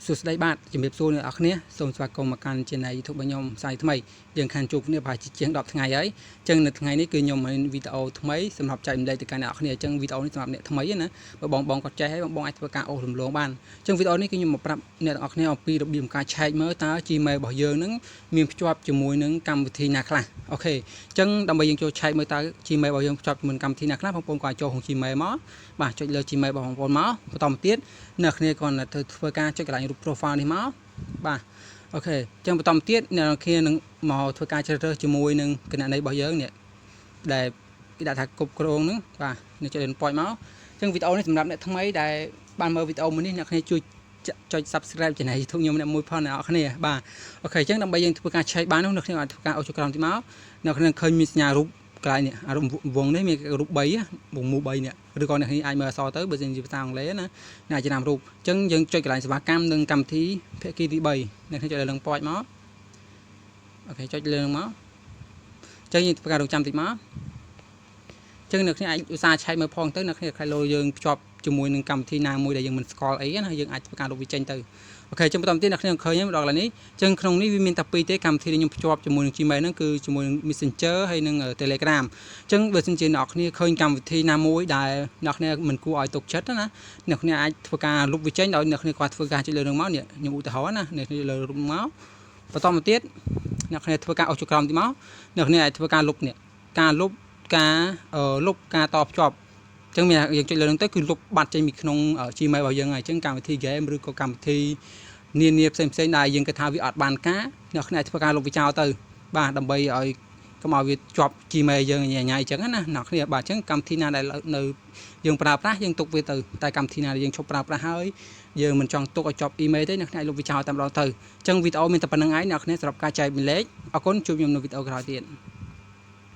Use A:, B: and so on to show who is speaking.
A: សួស្តីបាទជំរាបសួរអ្នកនរគ្នាសូមស្វាគមន៍មកកាន់ channel YouTube របស់ខ្ញុំផ្សាយថ្មីយើងខានជួបគ្នាប្រហែលជាង10ថ្ងៃហើយអញ្ចឹងនៅថ្ងៃនេះគឺខ្ញុំមានវីដេអូថ្មីសម្រាប់ចែកម្លែកទៅកាន់អ្នកនរគ្នាអញ្ចឹងវីដេអូនេះសម្រាប់អ្នកថ្មីណាបើបងគាត់ចេះហើយបងអាចធ្វើការអូសរំលងបានអញ្ចឹងវីដេអូនេះគឺខ្ញុំមកប្រាប់អ្នកនរគ្នាអំពីរបៀបការឆែកមើលតើ Gmail របស់យើងនឹងមានភ្ជាប់ជាមួយនឹងកម្មវិធីណាខ្លះអូខេអញ្ចឹងដើម្បីយើងចូលឆែកមើលតើ Gmail របស់យើងភ្ជាប់ជាមួយនឹងកម្មវិធីណាខ្លះបងប្អូនក៏ចូលក្នុង Gmail មកបាទចុចលើ Gmail របស់បងប្អូនមកបន្តមកទៀតអ្នកគ្នាគាត់ទៅធ្វើការចុចកន្លែងរូប profile នេះមកបាទអូខេអញ្ចឹងបន្តមកទៀតអ្នកគ្នានឹងមកធ្វើការជ្រើសរើសជាមួយនឹងគណនីរបស់យើងនេះដែលគេដាក់ថាគ្រប់គ្រងហ្នឹងបាទនេះចុចលើ point មកអញ្ចឹងវីដេអូនេះសម្រាប់អ្នកថ្មីដែលបានមើលវីដេអូមួយនេះអ្នកគ្នាជួយចុច subscribe channel YouTube ខ្ញុំអ្នកមួយផងអ្នកគ្នាបាទអូខេអញ្ចឹងដើម្បីយើងធ្វើការឆែកបាននោះអ្នកគ្នាអាចធ្វើការអូសចុចក្រោមទីមកអ្នកគ្នាឃើញមានសញ្ញារូបកន្លែងនេះរូបវងនេះមានរូប3វងមូ3នេះឬក៏អ្នកគ្នាអាចមើលអក្សរទៅបើសិនជាភាសាអង់គ្លេសណាអ្នកអាចចាំរូបអញ្ចឹងយើងចុចកន្លែងសេវាកម្មនិងកម្មវិធីភាគីទី3អ្នកគ្នាចុចលើនឹង point មកអូខេចុចលើនឹងមកអញ្ចឹងយើងធ្វើការរងចាំតិចមកអញ្ចឹងអ្នកគ្នាអាចឧស្សាហ៍ឆែកមើលផងទៅអ្នកគ្នាខ្លាចលោយើងភ្ជាប់ជាមួយនឹងកម្មវិធីណាមួយដែលយើងមិនស្គាល់អីណាយើងអាចធ្វើការរកវាចេញទៅអូខេអញ្ចឹងបន្តទៀតអ្នកគ្នាឃើញហើយដល់កន្លែងនេះអញ្ចឹងក្នុងនេះវាមានតែពីរទេកម្មវិធីដែលខ្ញុំភ្ជាប់ជាមួយនឹង Gmail ហ្នឹងគឺជាមួយនឹង Messenger ហើយនិង Telegram អញ្ចឹងបើសិនជាអ្នកគ្នាឃើញកម្មវិធីណាមួយដែលអ្នកគ្នាមិនគួរឲ្យទុកចិត្តណាអ្នកគ្នាអាចធ្វើការលុបវាចេញដោយអ្នកគ្នាគាត់ធ្វើការចុចលើនឹងមកនេះខ្ញុំឧទាហរណ៍ណាអ្នកគ្នាលើរូបមកបន្តមកទៀតអ្នកគ្នាធ្វើការអូសចុចក្រោមទីមកអ្នកគ្នាអាចធ្វើការលុបនេះការលុបការតភ្ជាប់អញ្ចឹងមានយើងចុចលើនឹងទៅគឺលុបបាត់ចេញពីក្នុង Gmail របស់យើងហើយអញ្ចឹងកម្មវិធី game ឬក៏កម្មវិធីនានាផ្សេងដែលយើងគិតថាវាអត់បានការអ្នកគ្នាធ្វើការលុបវាចោលទៅបាទដើម្បីឲ្យកុំឲ្យវាជាប់ Gmail យើងញ៉ៃអញ្ចឹងណាអ្នកគ្នាបាទអញ្ចឹងកម្មវិធីណាដែលនៅយើងប្រើប្រាស់យើងទុកវាទៅតែកម្មវិធីណាដែលយើងឈប់ប្រើប្រាស់ហើយយើងមិនចង់ទុកឲ្យជាប់ email ទេអ្នកគ្នាលុបវាចោលតែម្ដងទៅអញ្ចឹងវីដេអូមានតែប៉ុណ្្នឹងឯងអ្នកគ្នាសម្រាប់ការចែកម្លែកអរគុណជួបខ្ញុំនៅវីដេអូក្រោយទៀត